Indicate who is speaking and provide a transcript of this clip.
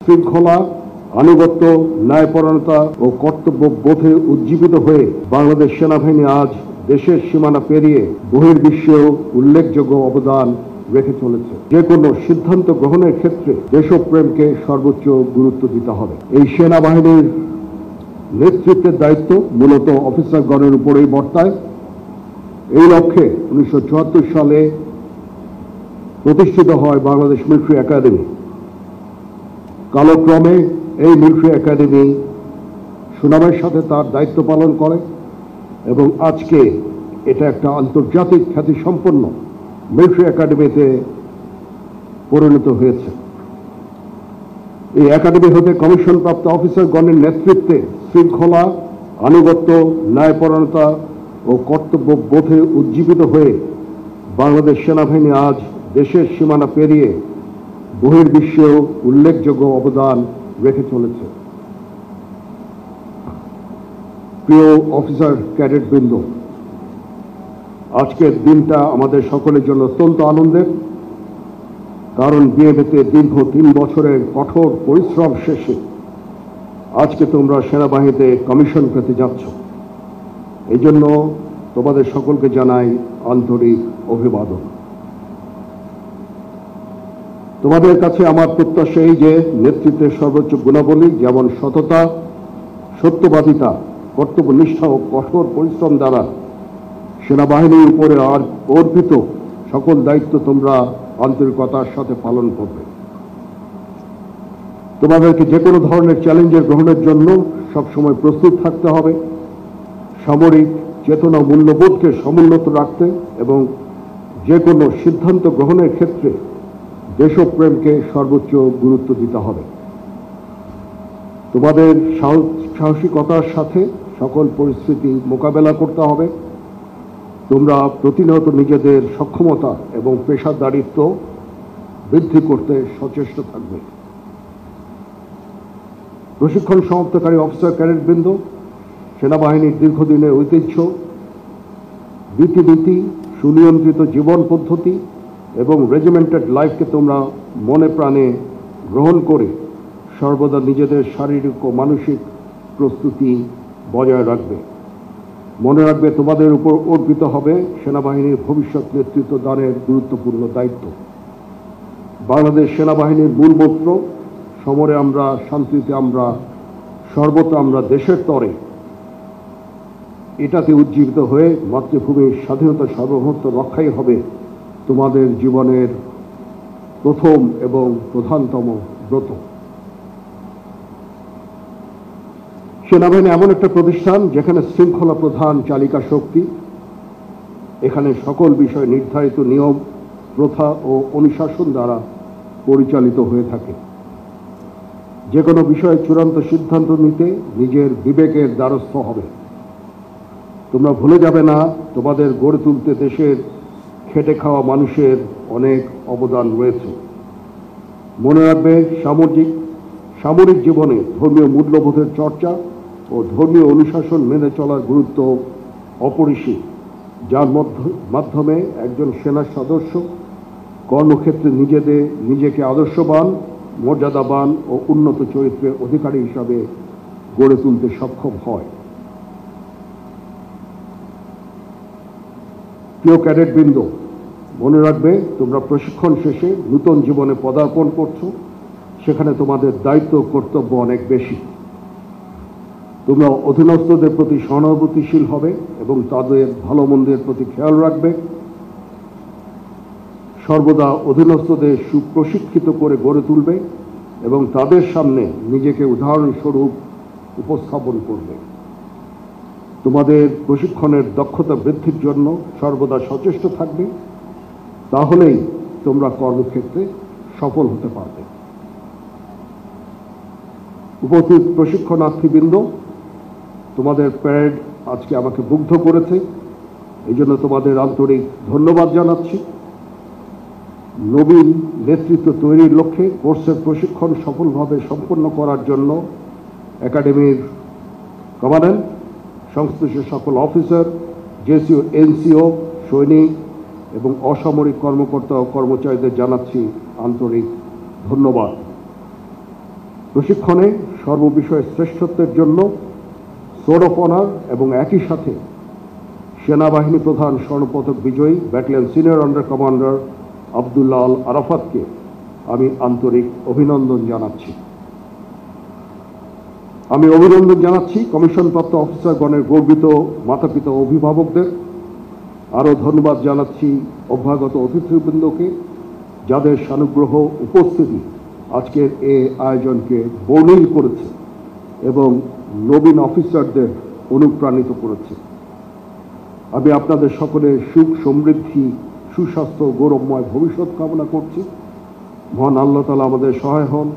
Speaker 1: শৃঙ্খলা, আনুগত্য, ন্যায়পরায়ণতা ও কর্তব্যবোধে উজ্জীবিত হয়ে বাংলাদেশ সেনাবাহিনী আজ দেশের সীমানা পেরিয়ে বহির্বিশ্বেও উল্লেখযোগ্য অবদান রেখে চলেছে। যে কোনো সিদ্ধান্ত গ্রহণের ক্ষেত্রে দেশপ্রেমকে সর্বোচ্চ গুরুত্ব দিতে হবে। এই সেনাবাহিনীর নেতৃত্বের দায়িত্ব মূলত অফিসারগণের উপরেই বর্তায়। এই লক্ষ্যে 1974 সালে প্রতিষ্ঠিত হয় বাংলাদেশ মিলিটারি একাডেমি। কালক্রমে এই মিলিটারি একাডেমি সুনামের সাথে তার দায়িত্ব পালন করে এবং আজকে এটা একটা আন্তর্জাতিক খ্যাতিসম্পন্ন মিলিটারি একাডেমিতে পরিণত হয়েছে। এই একাডেমি হতে কমিশনপ্রাপ্ত অফিসারগণের নেতৃত্বে শৃঙ্খলা, আনুগত্য, ন্যায়পরায়ণতা ও কর্তব্যবোধে উজ্জীবিত হয়ে বাংলাদেশ সেনাবাহিনী আজ দেশের সীমানা পেরিয়ে বহির্বিশ্বেও উল্লেখযোগ্য অবদান রেখে চলেছে। প্রিয় অফিসার ক্যাডেট বৃন্দ, আজকের দিনটা আমাদের সকলের জন্য অত্যন্ত আনন্দের, কারণ বিএমএতে দীর্ঘ 3 বছরের কঠোর পরিশ্রম শেষে আজকে তোমরা সেনাবাহিনীতে কমিশন পেতে যাচ্ছ। এই জন্য তোমাদের সকলকে জানাই আন্তরিক অভিবাদন। তোমাদের কাছে আমার প্রত্যাশা এই যে নেতৃত্বের সর্বোচ্চ গুণাবলী যেমন সততা, সত্যবাদিতা, কর্তব্যনিষ্ঠা ও কঠোর পরিশ্রম দ্বারা সেনাবাহিনীর উপরে অর্পিত সকল দায়িত্ব তোমরা আন্তরিকতার সাথে পালন করবে। তোমাদেরকে যে কোনো ধরনের চ্যালেঞ্জের গ্রহণের জন্য সবসময় প্রস্তুত থাকতে হবে, সামরিক চেতনা মূল্যবোধকে সমুন্নত রাখতে এবং যে কোনো সিদ্ধান্ত গ্রহণের ক্ষেত্রে দেশপ্রেমকে সর্বোচ্চ গুরুত্ব দিতে হবে। তোমাদের সাহসিকতার সাথে সকল পরিস্থিতি মোকাবেলা করতে হবে। তোমরা প্রতিনিয়ত নিজেদের সক্ষমতা এবং পেশাদারিত্ব বৃদ্ধি করতে সচেষ্ট থাকবে। প্রশিক্ষণ সমাপ্তকারী অফিসার ক্যাডেটবৃন্দ, সেনাবাহিনীর দীর্ঘদিনের ঐতিহ্য, রীতিনীতি, সুনিয়ন্ত্রিত জীবন পদ্ধতি এবং রেজিমেন্টেড লাইফকে তোমরা মনে প্রাণে গ্রহণ করে সর্বদা নিজেদের শারীরিক ও মানসিক প্রস্তুতি বজায় রাখবে। মনে রাখবে, তোমাদের উপর অর্পিত হবে সেনাবাহিনীর ভবিষ্যৎ নেতৃত্ব দানের গুরুত্বপূর্ণ দায়িত্ব। বাংলাদেশ সেনাবাহিনীর মূল মন্ত্র সমরে আমরা, শান্তিতে আমরা, সর্বত্র আমরা দেশের তরে, এটাতে উজ্জীবিত হয়ে মাতৃভূমির স্বাধীনতা সার্বভৌমত্ব রক্ষাই হবে তোমাদের জীবনের প্রথম এবং প্রধানতম ব্রত। সেনাবাহিনী এমন একটা প্রতিষ্ঠান যেখানে শৃঙ্খলা প্রধান চালিকা শক্তি। এখানে সকল বিষয় নির্ধারিত নিয়ম, প্রথা ও অনুশাসন দ্বারা পরিচালিত হয়ে থাকে। যে কোনো বিষয়ে চূড়ান্ত সিদ্ধান্ত নিতে নিজের বিবেকের দ্বারস্থ হবে। তোমরা ভুলে যাবে না, তোমাদের গড়ে তুলতে দেশের খেটে খাওয়া মানুষের অনেক অবদান রয়েছে। মনে রাখবে, সামরিক জীবনে ধর্মীয় মূল্যবোধের চর্চা ও ধর্মীয় অনুশাসন মেনে চলার গুরুত্ব অপরিসীম, যার মাধ্যমে একজন সেনা সদস্য কর্মক্ষেত্রে নিজেকে আদর্শবান, মর্যাদাবান ও উন্নত চরিত্রের অধিকারী হিসাবে গড়ে তুলতে সক্ষম হয়। প্রিয় ক্যাডেটবৃন্দ, মনে রাখবে, তোমরা প্রশিক্ষণ শেষে নূতন জীবনে পদার্পণ করছো। সেখানে তোমাদের দায়িত্ব কর্তব্য অনেক বেশি। তোমরা অধীনস্থদের প্রতি সহানুভূতিশীল হবে এবং তাদের ভালো মন্দের প্রতি খেয়াল রাখবে। সর্বদা অধীনস্থদের সুপ্রশিক্ষিত করে গড়ে তুলবে এবং তাদের সামনে নিজেকে উদাহরণস্বরূপ উপস্থাপন করবে। তোমাদের প্রশিক্ষণের দক্ষতা বৃদ্ধির জন্য সর্বদা সচেষ্ট থাকবে। তাহলেই তোমরা কর্মক্ষেত্রে সফল হতে পারবে। উপস্থিত প্রশিক্ষণার্থীবৃন্দ, তোমাদের প্যারেড আজকে আমাকে মুগ্ধ করেছে। এই জন্য তোমাদের আন্তরিক ধন্যবাদ জানাচ্ছি। নবীন নেতৃত্ব তৈরির লক্ষ্যে কোর্সের প্রশিক্ষণ সফলভাবে সম্পন্ন করার জন্য একাডেমির কমান্ড্যান্ট, সংশ্লিষ্ট সকল অফিসার, জেসিও, এনসিও, সৈনিক এবং অসামরিক কর্মকর্তা ও কর্মচারীদের জানাচ্ছি আন্তরিক ধন্যবাদ। প্রশিক্ষণে সর্ববিষয়ে শ্রেষ্ঠত্বের জন্য সোর্ড অফ অনার এবং একই সাথে সেনাবাহিনী প্রধান স্বর্ণপদক বিজয়ী battalion senior under commander Abdullah Al আরাফাতকে আমি আন্তরিক অভিনন্দন জানাচ্ছি। আমি অভিনন্দন জানাচ্ছি কমিশনপ্রাপ্ত অফিসারগণের গর্বিত মাতাপিতা ও অভিভাবকদের। আরও ধন্যবাদ জানাচ্ছি অভ্যাগত অতিথিবৃন্দকে, যাদের সানুগ্রহ উপস্থিতি আজকের এই আয়োজনকে বর্ণিল করেছে এবং নবীন অফিসারদের অনুপ্রাণিত করেছে। আমি আপনাদের সকলের সুখ সমৃদ্ধি, সুস্বাস্থ্য, গৌরবময় ভবিষ্যৎ কামনা করছি। মহান আল্লাহ তাআলা আমাদের সহায় হন।